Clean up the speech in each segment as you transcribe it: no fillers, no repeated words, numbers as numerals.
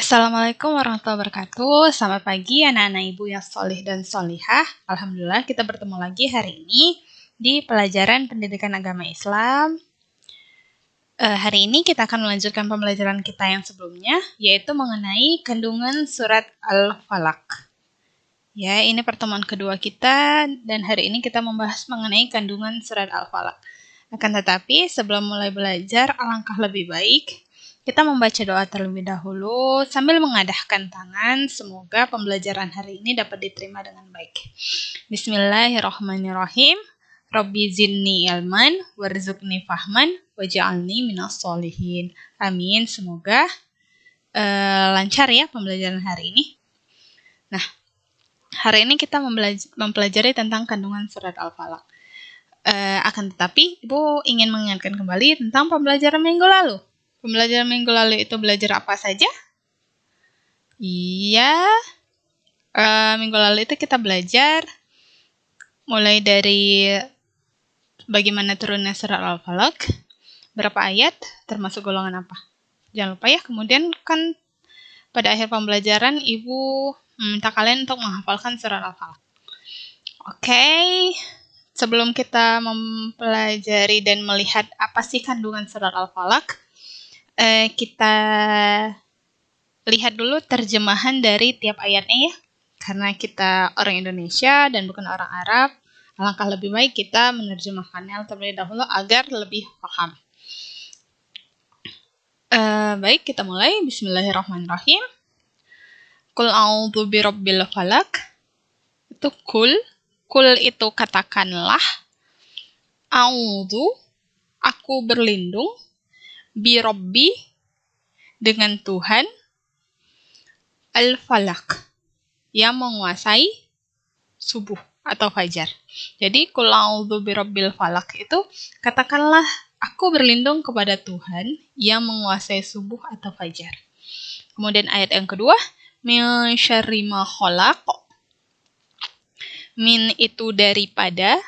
Assalamualaikum warahmatullahi wabarakatuh. Selamat pagi anak-anak ibu yang solih dan solihah. Alhamdulillah kita bertemu lagi hari ini di pelajaran pendidikan agama Islam. Hari ini kita akan melanjutkan pembelajaran kita yang sebelumnya, yaitu mengenai kandungan surat Al-Falaq. Ya, ini pertemuan kedua kita dan hari ini kita membahas mengenai kandungan surat Al-Falaq. Akan tetapi sebelum mulai belajar, alangkah lebih baik kita membaca doa terlebih dahulu sambil mengadahkan tangan. Semoga pembelajaran hari ini dapat diterima dengan baik. Bismillahirrahmanirrahim. Rabbi zidni ilman warzuqni fahman waj'alni minas sholihin. Amin. Semoga lancar ya pembelajaran hari ini. Nah, hari ini kita mempelajari tentang kandungan surat Al-Falaq. Akan tetapi, Ibu ingin mengingatkan kembali tentang pembelajaran minggu lalu. Pembelajaran minggu lalu itu belajar apa saja? Iya, minggu lalu itu kita belajar mulai dari bagaimana turunnya surat Al-Falaq, berapa ayat, termasuk golongan apa. Jangan lupa ya, kemudian kan pada akhir pembelajaran Ibu meminta kalian untuk menghafalkan surat Al-Falaq. Oke, sebelum kita mempelajari dan melihat apa sih kandungan surat Al-Falaq, kita lihat dulu terjemahan dari tiap ayatnya ya. Karena kita orang Indonesia dan bukan orang Arab, alangkah lebih baik kita menerjemahkannya terlebih dahulu agar lebih paham. Baik, kita mulai. Bismillahirrahmanirrahim. Qul a'udzu birabbil falaq. Itu kul itu katakanlah. A'udzu, aku berlindung. Birabbi, dengan Tuhan. Al-Falaq, yang menguasai subuh atau fajar. Jadi qul a'udzu birabbil falaq itu katakanlah aku berlindung kepada Tuhan yang menguasai subuh atau fajar. Kemudian ayat yang kedua, min syarri ma khalaq. Min itu daripada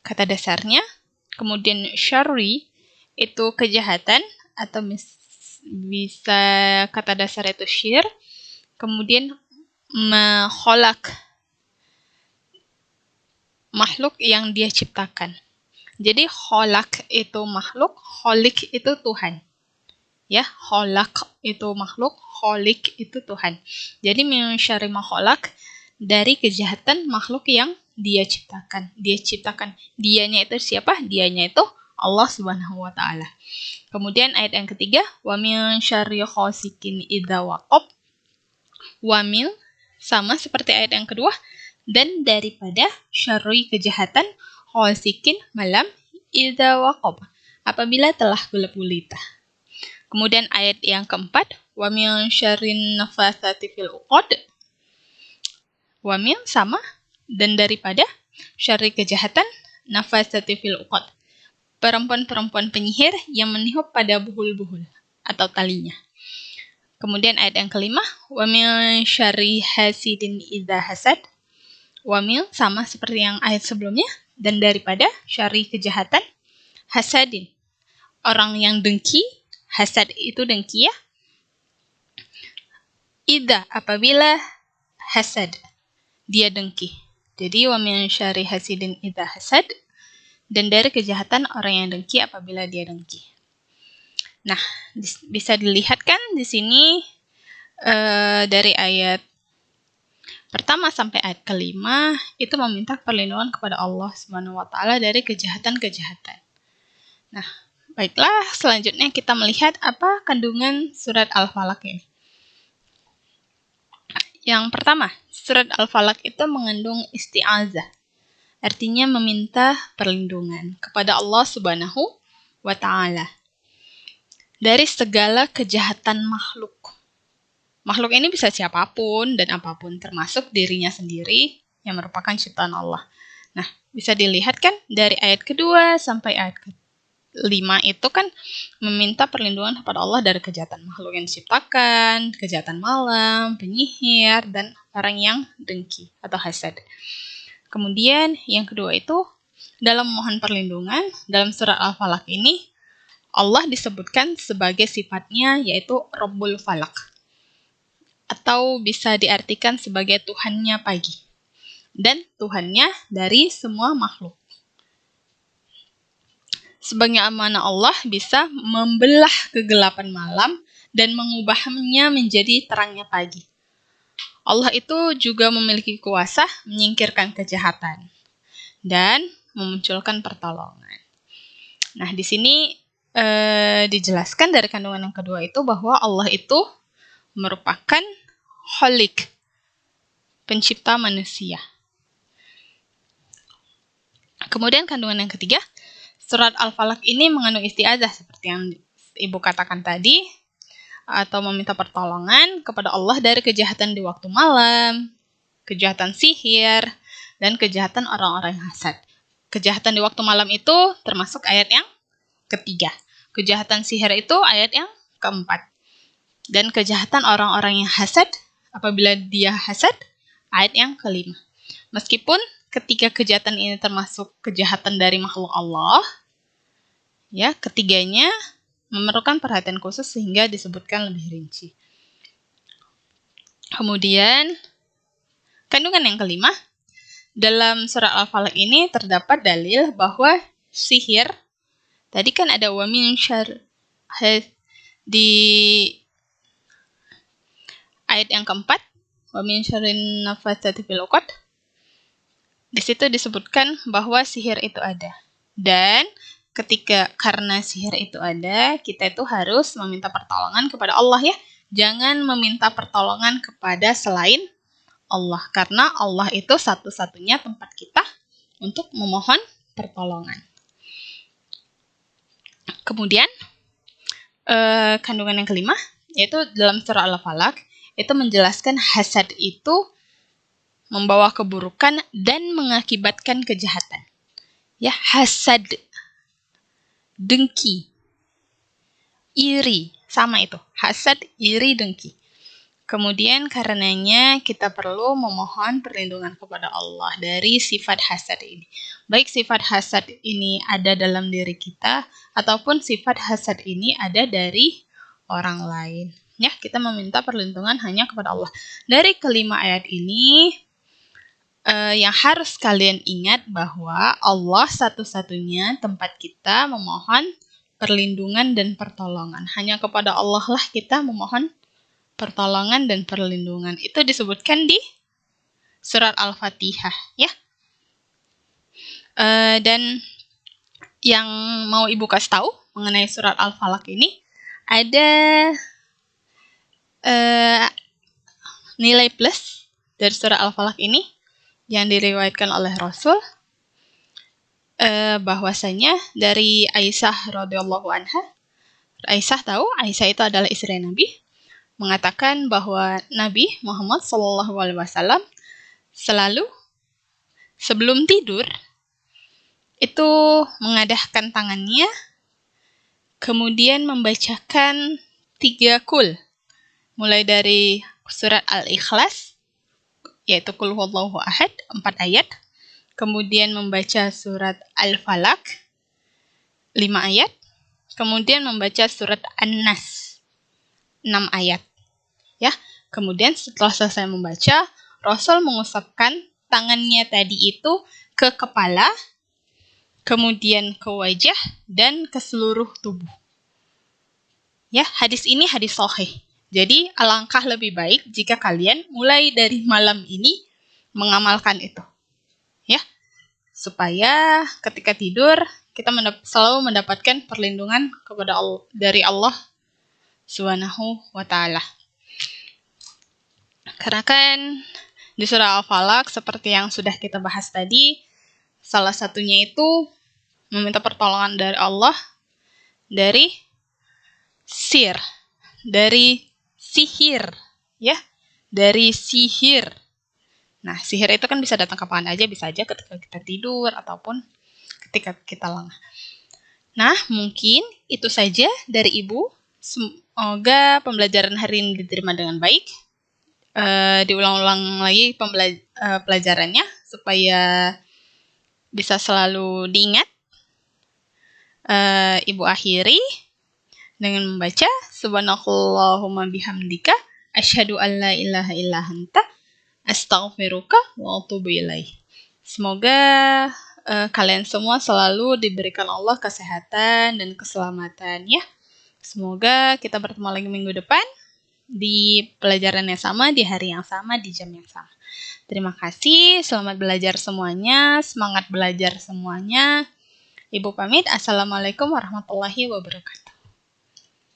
kata dasarnya. Kemudian syarri itu kejahatan atau bisa kata dasar itu syir. Kemudian makhluk, makhluk yang dia ciptakan. Jadi kholak itu makhluk, kholik itu Tuhan. Ya, kholak itu makhluk, kholik itu Tuhan. Jadi min syarri ma kholak, dari kejahatan makhluk yang dia ciptakan. Dia ciptakan. Dianya itu siapa? Dianya itu Allah Subhanahu wa taala. Kemudian ayat yang ketiga, wa min syarri ghasikin idza waqab. Wamil, sama seperti ayat yang kedua, dan daripada syarri kejahatan ghasikin malam idza waqab, apabila telah gelap gulita. Kemudian ayat yang keempat, wa min syarrin nafatsati fil uqad. Wamil sama, dan daripada syarri kejahatan nafatsati fil uqad, perempuan-perempuan penyihir yang meniup pada buhul-buhul atau talinya. Kemudian ayat yang kelima, wa min syarri hasidin idza hasad. Wa min sama seperti yang ayat sebelumnya, dan daripada syarri kejahatan hasadin, orang yang dengki. Hasad itu dengki ya. Idza, apabila hasad, dia dengki. Jadi wa min syarri hasidin idza hasad, dan dari kejahatan orang yang dengki apabila dia dengki. Nah, bisa dilihat kan di sini dari ayat pertama sampai ayat kelima itu meminta perlindungan kepada Allah Subhanahu wa taala dari kejahatan-kejahatan. Nah, baiklah, selanjutnya kita melihat apa kandungan surat Al-Falaq ini. Yang pertama, surat Al-Falaq itu mengandung isti'azah. Artinya meminta perlindungan kepada Allah Subhanahu wa taala dari segala kejahatan makhluk. Makhluk ini bisa siapapun dan apapun, termasuk dirinya sendiri yang merupakan ciptaan Allah. Nah, bisa dilihat kan dari ayat kedua sampai ayat kelima itu kan meminta perlindungan kepada Allah dari kejahatan makhluk yang diciptakan, kejahatan malam, penyihir, dan orang yang dengki atau hasad. Kemudian yang kedua itu dalam mohon perlindungan dalam surat Al-Falaq ini Allah disebutkan sebagai sifatnya yaitu Rabbul Falaq. atau bisa diartikan sebagai Tuhannya pagi dan Tuhannya dari semua makhluk. Sebagaimana Allah bisa membelah kegelapan malam dan mengubahnya menjadi terangnya pagi. Allah itu juga memiliki kuasa menyingkirkan kejahatan dan memunculkan pertolongan. Nah, di sini dijelaskan dari kandungan yang kedua itu bahwa Allah itu merupakan Khalik, pencipta manusia. Kemudian kandungan yang ketiga, surat Al-Falaq ini mengandung isti'adzah seperti yang Ibu katakan tadi, atau meminta pertolongan kepada Allah dari kejahatan di waktu malam, kejahatan sihir, dan kejahatan orang-orang yang hasad. Kejahatan di waktu malam itu termasuk ayat yang ketiga. Kejahatan sihir itu ayat yang keempat. Dan kejahatan orang-orang yang hasad, apabila dia hasad, ayat yang kelima. Meskipun ketiga kejahatan ini termasuk kejahatan dari makhluk Allah, ya, ketiganya memerlukan perhatian khusus sehingga disebutkan lebih rinci. Kemudian, kandungan yang kelima, dalam surat Al-Falaq ini terdapat dalil bahwa sihir, tadi kan ada wa min syarr di ayat yang keempat, wa min syarrin nafatsati fil 'uqad. Di situ disebutkan bahwa sihir itu ada. Dan karena sihir itu ada, kita itu harus meminta pertolongan kepada Allah ya. Jangan meminta pertolongan kepada selain Allah, karena Allah itu satu-satunya tempat kita untuk memohon pertolongan. Kemudian, kandungan yang kelima, yaitu dalam surah Al-Falaq, itu menjelaskan hasad itu membawa keburukan dan mengakibatkan kejahatan. Ya, hasad, dengki, iri, sama itu. Hasad, iri, dengki. Kemudian karenanya kita perlu memohon perlindungan kepada Allah dari sifat hasad ini. Baik sifat hasad ini ada dalam diri kita, ataupun sifat hasad ini ada dari orang lain. Ya, kita meminta perlindungan hanya kepada Allah. Dari kelima ayat ini, yang harus kalian ingat bahwa Allah satu-satunya tempat kita memohon perlindungan dan pertolongan. Hanya kepada Allah lah kita memohon pertolongan dan perlindungan. Itu disebutkan di surat Al-Fatihah, ya. Dan yang mau Ibu kasih tahu mengenai surat Al-Falaq ini, ada nilai plus dari surat Al-Falaq ini yang diriwayatkan oleh Rasul, bahwasanya dari Aisyah radhiyallahu anha. Aisyah tahu, Aisyah itu adalah istri Nabi, mengatakan bahwa Nabi Muhammad SAW selalu sebelum tidur itu mengadahkan tangannya, kemudian membacakan 3 qul, mulai dari surat Al-Ikhlas, yaitu Qul huwallahu ahad, 4 ayat, kemudian membaca surat Al-Falaq, 5 ayat, kemudian membaca surat An-Nas, 6 ayat. Ya, kemudian setelah selesai membaca, Rasul mengusapkan tangannya tadi itu ke kepala, kemudian ke wajah, dan ke seluruh tubuh. Ya, hadis ini hadis sahih. Jadi, alangkah lebih baik jika kalian mulai dari malam ini mengamalkan itu. Ya, supaya ketika tidur, kita selalu mendapatkan perlindungan dari Allah Subhanahu wa Ta'ala. Karena kan di surah Al-Falaq seperti yang sudah kita bahas tadi, salah satunya itu meminta pertolongan dari Allah dari sihir, ya, dari sihir. Nah, sihir itu kan bisa datang kapan aja, bisa aja ketika kita tidur ataupun ketika kita lengah. Nah, mungkin itu saja dari Ibu. Semoga pembelajaran hari ini diterima dengan baik. Diulang-ulang lagi pelajarannya supaya bisa selalu diingat. Ibu akhiri dengan membaca Subhanakallahumma bihamdika Asyhadu an la ilaha illa anta astaghfiruka wa atubu ilaih. Semoga kalian semua selalu diberikan Allah kesehatan dan keselamatan ya. Semoga kita bertemu lagi minggu depan di pelajaran yang sama, di hari yang sama, di jam yang sama. Terima kasih, selamat belajar semuanya, semangat belajar semuanya. Ibu pamit, Assalamualaikum warahmatullahi wabarakatuh.